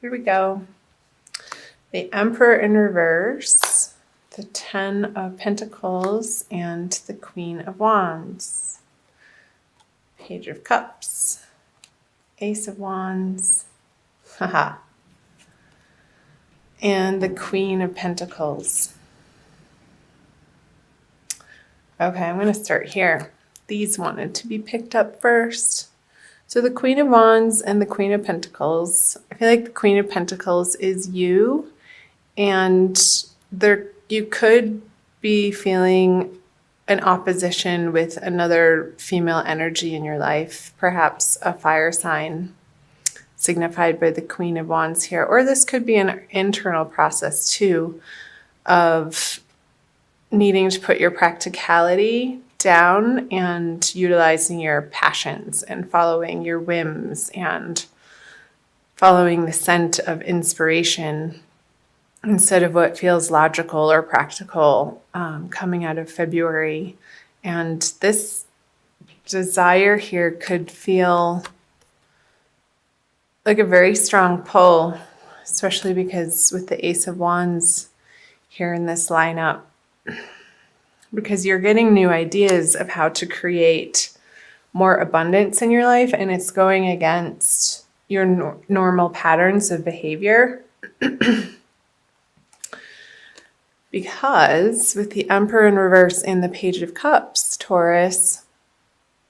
Here we go. The Emperor in reverse, the Ten of Pentacles, and the Queen of Wands. Page of Cups, Ace of Wands, haha, and the Queen of Pentacles. Okay, I'm going to start here. These wanted to be picked up first. So the Queen of Wands and the Queen of Pentacles. I feel like the Queen of Pentacles is you, and you could be feeling an opposition with another female energy in your life, perhaps a fire sign signified by the Queen of Wands here. Or this could be an internal process too of needing to put your practicality down and utilizing your passions and following your whims and following the scent of inspiration instead of what feels logical or practical coming out of February. And this desire here could feel like a very strong pull, especially because with the Ace of Wands here in this lineup, because you're getting new ideas of how to create more abundance in your life, and it's going against your normal patterns of behavior. Because with the Emperor in reverse and the Page of Cups, Taurus,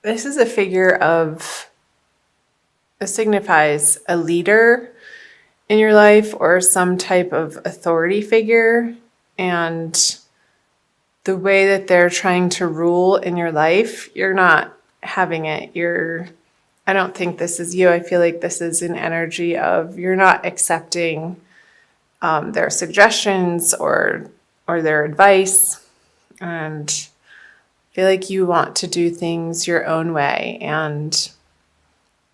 this is a figure of, it signifies a leader in your life or some type of authority figure, and the way that they're trying to rule in your life, you're not having it. I don't think this is you. I feel like this is an energy of you're not accepting their suggestions or their advice, and I feel like you want to do things your own way. And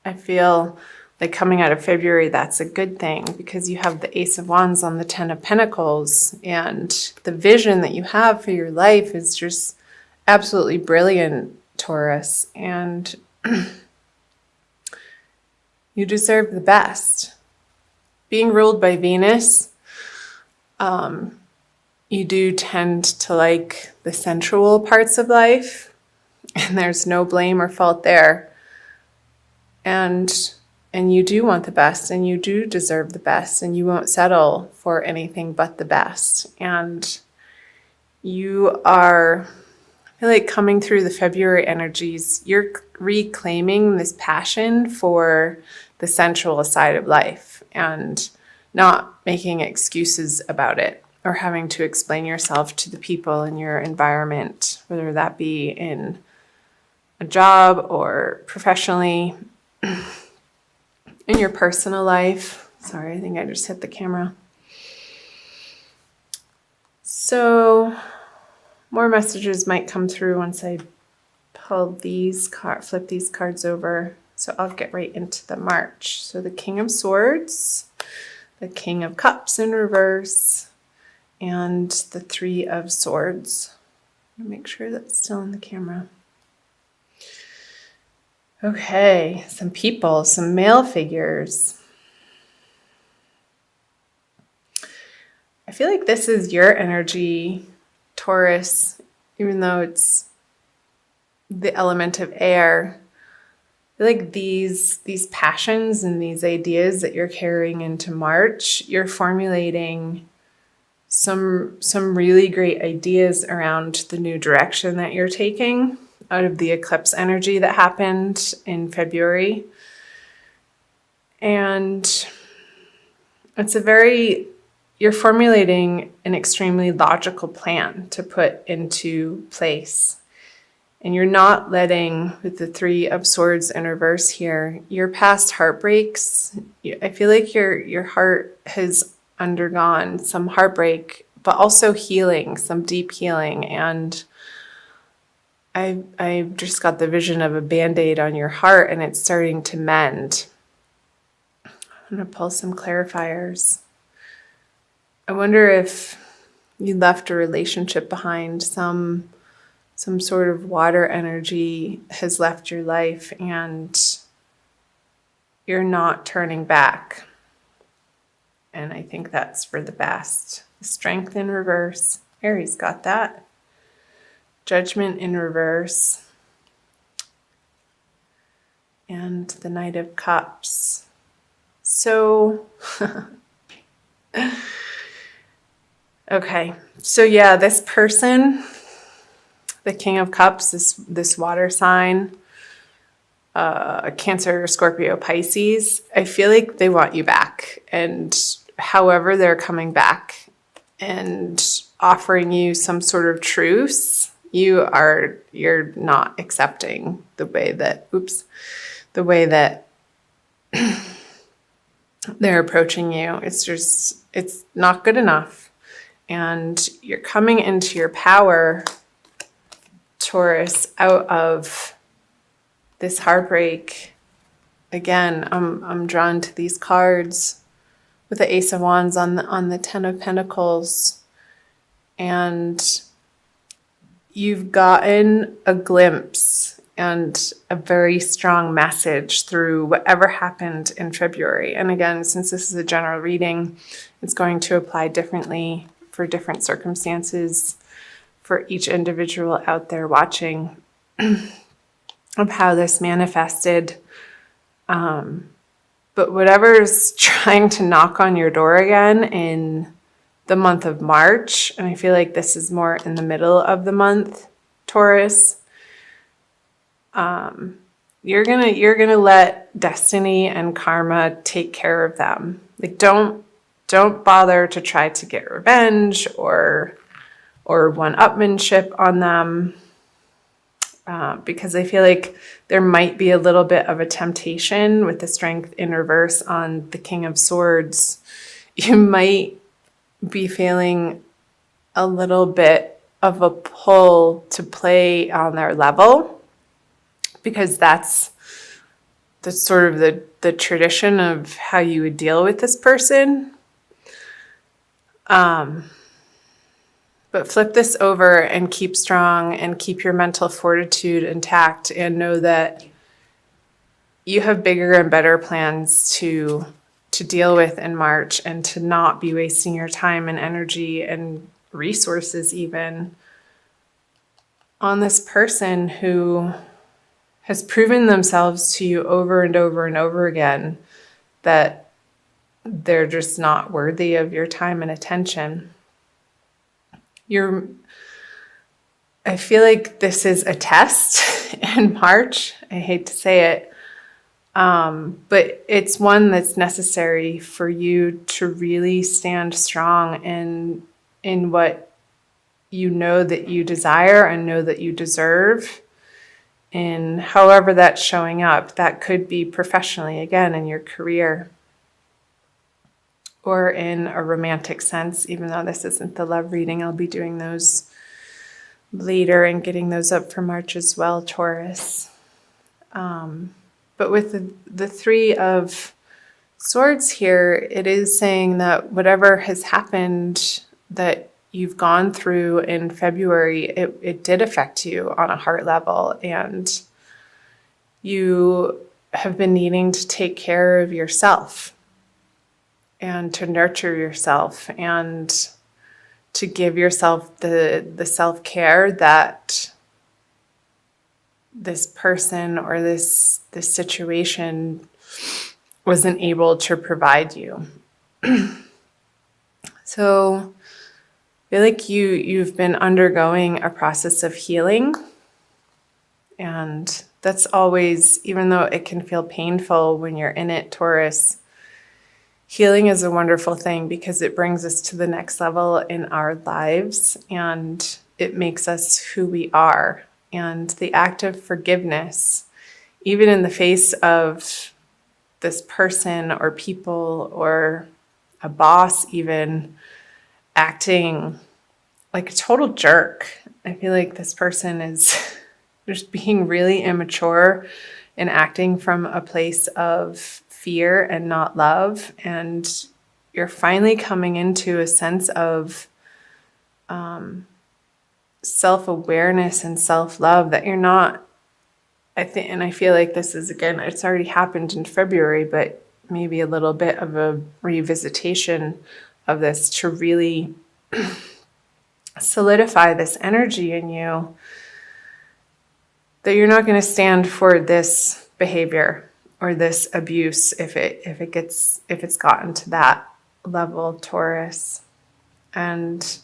I feel like coming out of February, that's a good thing because you have the Ace of Wands on the Ten of Pentacles, and the vision that you have for your life is just absolutely brilliant, Taurus, and you deserve the best. Being ruled by Venus, you do tend to like the sensual parts of life, and there's no blame or fault there. And you do want the best, and you do deserve the best, and you won't settle for anything but the best. And you are, I feel like coming through the February energies, you're reclaiming this passion for the sensual side of life and not making excuses about it or having to explain yourself to the people in your environment, whether that be in a job or professionally, in your personal life. Sorry, I think I just hit the camera. So more messages might come through once I flip these cards over. So I'll get right into the March. So the King of Swords, the King of Cups in reverse, and the Three of Swords. I'll make sure that's still in the camera. Okay, some people, some male figures. I feel like this is your energy, Taurus, even though it's the element of air. I feel like these passions and these ideas that you're carrying into March, you're formulating some really great ideas around the new direction that you're taking out of the eclipse energy that happened in February. And you're formulating an extremely logical plan to put into place. And you're not letting, with the Three of Swords in reverse here, your past heartbreaks. I feel like your heart has undergone some heartbreak, but also healing, some deep healing. And I just got the vision of a Band-Aid on your heart, and it's starting to mend. I'm going to pull some clarifiers. I wonder if you left a relationship behind, some sort of water energy has left your life, and you're not turning back. And I think that's for the best. Strength in reverse. Aries got that. Judgment in reverse. And the Knight of Cups. So, okay. So yeah, this person, the King of Cups, this water sign, Cancer, Scorpio, Pisces, I feel like they want you back. And however they're coming back and offering you some sort of truce, you're not accepting the way that they're approaching you. It's not good enough. And you're coming into your power, Taurus, out of this heartbreak. Again, I'm drawn to these cards with the Ace of Wands on the Ten of Pentacles. And you've gotten a glimpse and a very strong message through whatever happened in February. And again, since this is a general reading, it's going to apply differently for different circumstances for each individual out there watching of how this manifested. But whatever's trying to knock on your door again in the month of March, and I feel like this is more in the middle of the month, Taurus, you're gonna let destiny and karma take care of them. Like don't bother to try to get revenge or one-upmanship on them, because I feel like there might be a little bit of a temptation with the Strength in reverse on the King of Swords. You might be feeling a little bit of a pull to play on their level, because that's sort of the tradition of how you would deal with this person. But flip this over and keep strong and keep your mental fortitude intact, and know that you have bigger and better plans to deal with in March, and to not be wasting your time and energy and resources even on this person who has proven themselves to you over and over and over again that they're just not worthy of your time and attention. I feel like this is a test in March. I hate to say it. But it's one that's necessary for you to really stand strong in what you know that you desire and know that you deserve, and however that's showing up. That could be professionally, again, in your career, or in a romantic sense. Even though this isn't the love reading, I'll be doing those later and getting those up for March as well, Taurus. But with the Three of Swords here, it is saying that whatever has happened that you've gone through in February, it did affect you on a heart level, and you have been needing to take care of yourself and to nurture yourself and to give yourself the self-care that this person or this situation wasn't able to provide you. So I feel like you've been undergoing a process of healing, and that's always, even though it can feel painful when you're in it, Taurus, healing is a wonderful thing because it brings us to the next level in our lives, and it makes us who we are. And the act of forgiveness, even in the face of this person or people or a boss even acting like a total jerk. I feel like this person is just being really immature and acting from a place of fear and not love. And you're finally coming into a sense of self-awareness and self-love that you're not, I think, and I feel like this is, again, it's already happened in February, but maybe a little bit of a revisitation of this to really solidify this energy in you that you're not going to stand for this behavior or this abuse if it's gotten to that level, Taurus. And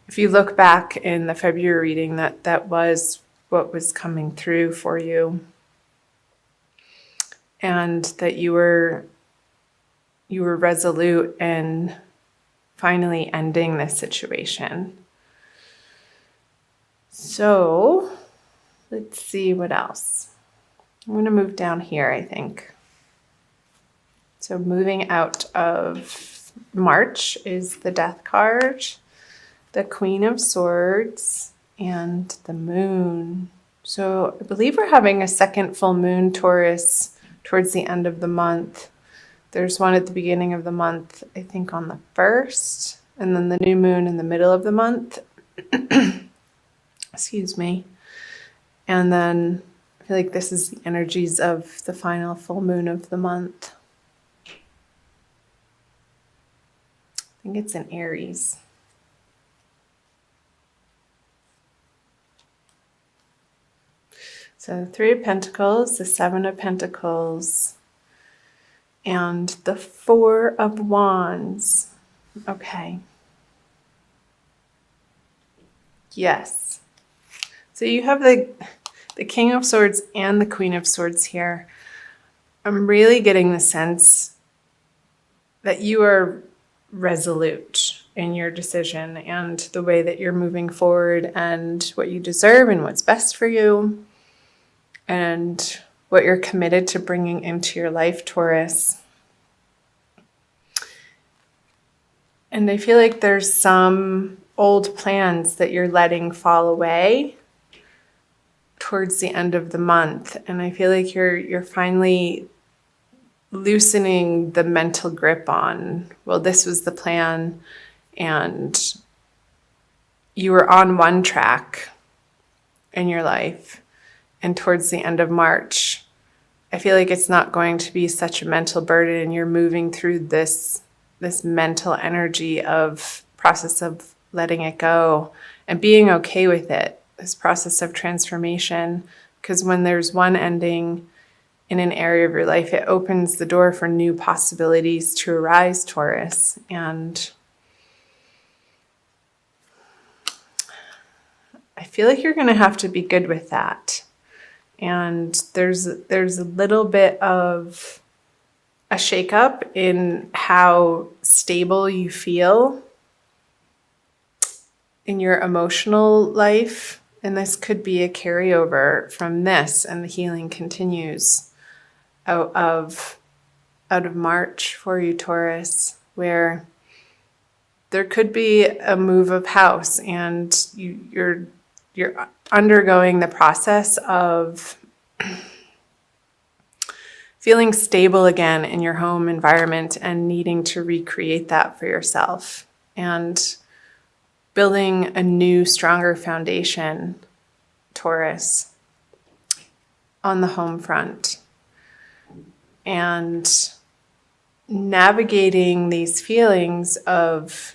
if you look back in the February reading, that was what was coming through for you, and that you were resolute in finally ending this situation. So let's see what else. I'm going to move down here, I think. So moving out of March is the Death card, the Queen of Swords, and the Moon. So I believe we're having a second full moon, Taurus, towards the end of the month. There's one at the beginning of the month, I think on the 1st, and then the new moon in the middle of the month. Excuse me. And then I feel like this is the energies of the final full moon of the month. I think it's in Aries. So the Three of Pentacles, the Seven of Pentacles, and the Four of Wands. Okay. Yes. So you have the King of Swords and the Queen of Swords here. I'm really getting the sense that you are resolute in your decision and the way that you're moving forward and what you deserve and what's best for you and what you're committed to bringing into your life, Taurus. And I feel like there's some old plans that you're letting fall away towards the end of the month. And I feel like you're finally loosening the mental grip on, well, this was the plan, and you were on one track in your life. And towards the end of March, I feel like it's not going to be such a mental burden, and you're moving through this mental energy of process of letting it go and being okay with it, this process of transformation. Because when there's one ending in an area of your life, it opens the door for new possibilities to arise, Taurus. And I feel like you're going to have to be good with that. And there's a little bit of a shakeup in how stable you feel in your emotional life. And this could be a carryover from this, and the healing continues out of March for you, Taurus, where there could be a move of house, and you're undergoing the process of feeling stable again in your home environment and needing to recreate that for yourself and building a new, stronger foundation, Taurus, on the home front. And navigating these feelings of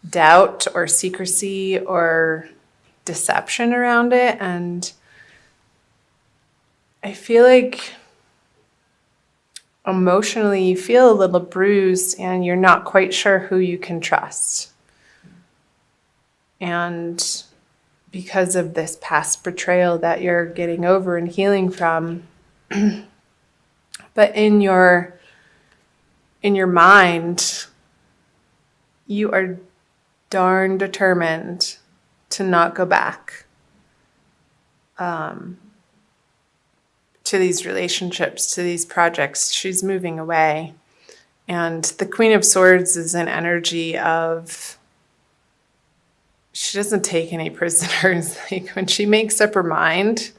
doubt or secrecy or deception around it. And I feel like emotionally you feel a little bruised and you're not quite sure who you can trust. And because of this past betrayal that you're getting over and healing from, but in your mind, you are darn determined to not go back to these relationships, to these projects. She's moving away. And the Queen of Swords is an energy of, she doesn't take any prisoners. Like when she makes up her mind,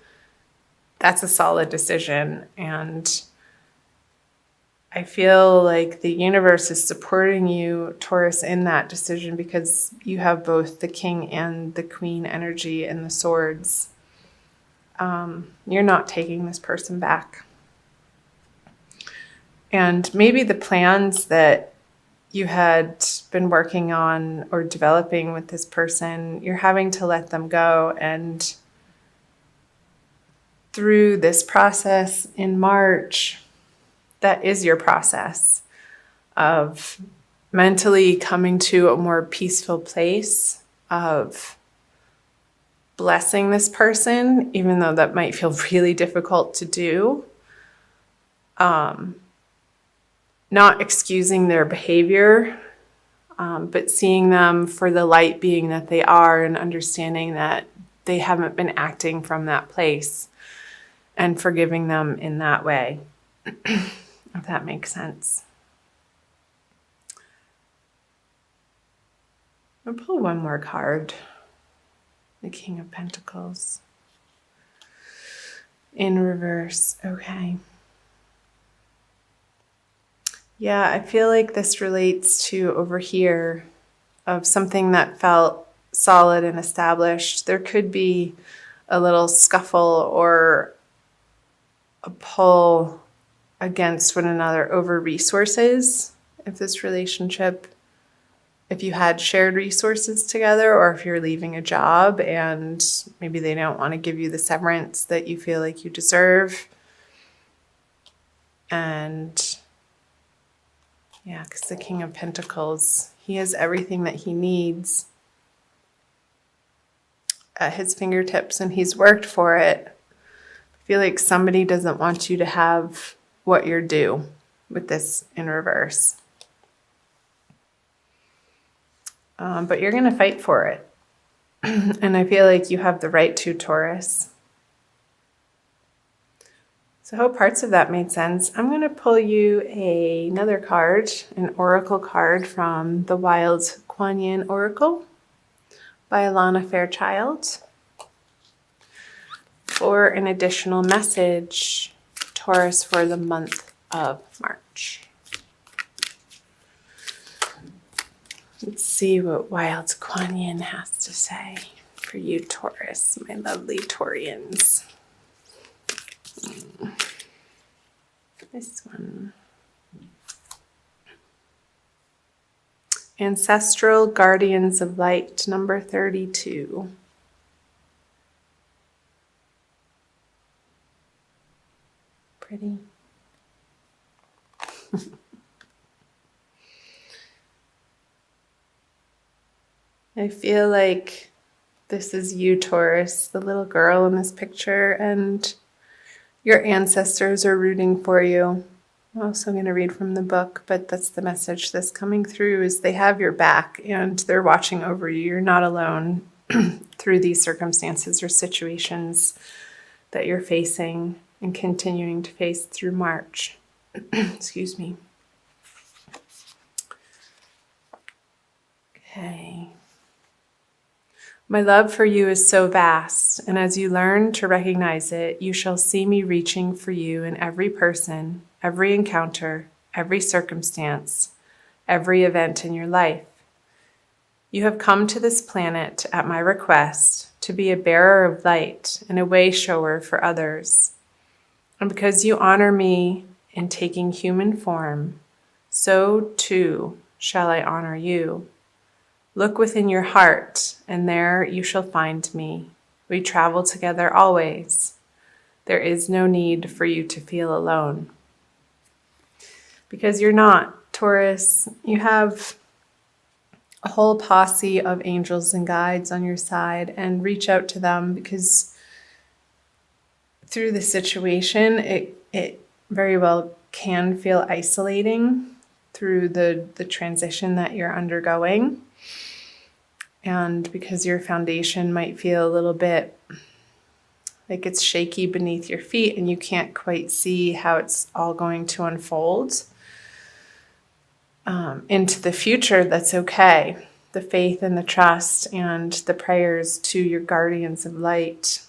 that's a solid decision. And I feel like the universe is supporting you, Taurus, in that decision because you have both the King and the Queen energy and the swords. You're not taking this person back. And maybe the plans that you had been working on or developing with this person, you're having to let them go. And through this process in March, that is your process of mentally coming to a more peaceful place of blessing this person, even though that might feel really difficult to do. Not excusing their behavior, but seeing them for the light being that they are and understanding that they haven't been acting from that place and forgiving them in that way, if that makes sense. I'll pull one more card. The King of Pentacles. In reverse. Okay. Yeah, I feel like this relates to over here of something that felt solid and established. There could be a little scuffle or a pull against one another over resources. If this relationship, if you had shared resources together, or if you're leaving a job and maybe they don't want to give you the severance that you feel like you deserve. And yeah, because the King of Pentacles, he has everything that he needs at his fingertips and he's worked for it. I feel like somebody doesn't want you to have what you're due with this in reverse. But you're going to fight for it. And I feel like you have the right to, Taurus. So I hope parts of that made sense. I'm going to pull you another card, an oracle card from the Wild Kuan Yin Oracle by Alana Fairchild for an additional message, Taurus, for the month of March. Let's see what Wild Kuan Yin has to say for you, Taurus, my lovely Taurians. This one. Ancestral Guardians of Light, number 32. Pretty. I feel like this is you, Taurus, the little girl in this picture, and your ancestors are rooting for you. I'm also going to read from the book, but that's the message that's coming through, is they have your back and they're watching over you. You're not alone through these circumstances or situations that you're facing and continuing to face through March. Excuse me. Okay. My love for you is so vast, and as you learn to recognize it, you shall see me reaching for you in every person, every encounter, every circumstance, every event in your life. You have come to this planet at my request to be a bearer of light and a way shower for others. And because you honor me in taking human form, so too shall I honor you. Look within your heart, and there you shall find me. We travel together always. There is no need for you to feel alone. Because you're not, Taurus. You have a whole posse of angels and guides on your side, and reach out to them, because through the situation, it very well can feel isolating through the transition that you're undergoing. And because your foundation might feel a little bit like it's shaky beneath your feet and you can't quite see how it's all going to unfold into the future, that's okay. The faith and the trust and the prayers to your guardians of light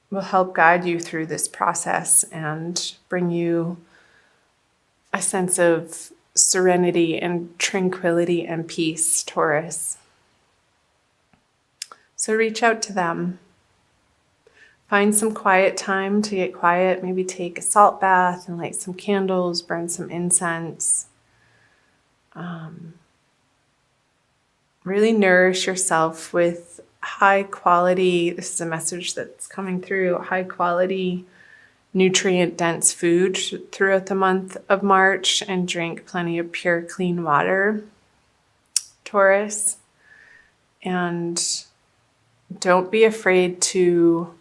will help guide you through this process and bring you a sense of serenity and tranquility and peace, Taurus. So reach out to them. Find some quiet time to get quiet. Maybe take a salt bath and light some candles, burn some incense. Really nourish yourself with high quality, this is a message that's coming through, high quality, nutrient dense food throughout the month of March, and drink plenty of pure, clean water, Taurus. And don't be afraid to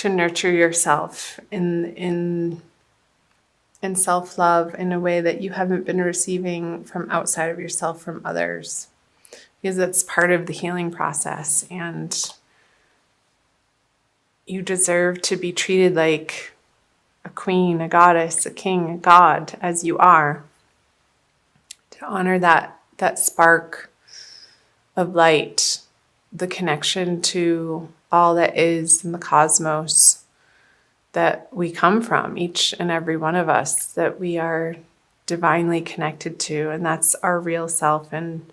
nurture yourself in self-love in a way that you haven't been receiving from outside of yourself from others, because that's part of the healing process, and you deserve to be treated like a queen, a goddess, a king, a god, as you are, to honor that spark of light, the connection to all that is in the cosmos that we come from, each and every one of us, that we are divinely connected to, and that's our real self. And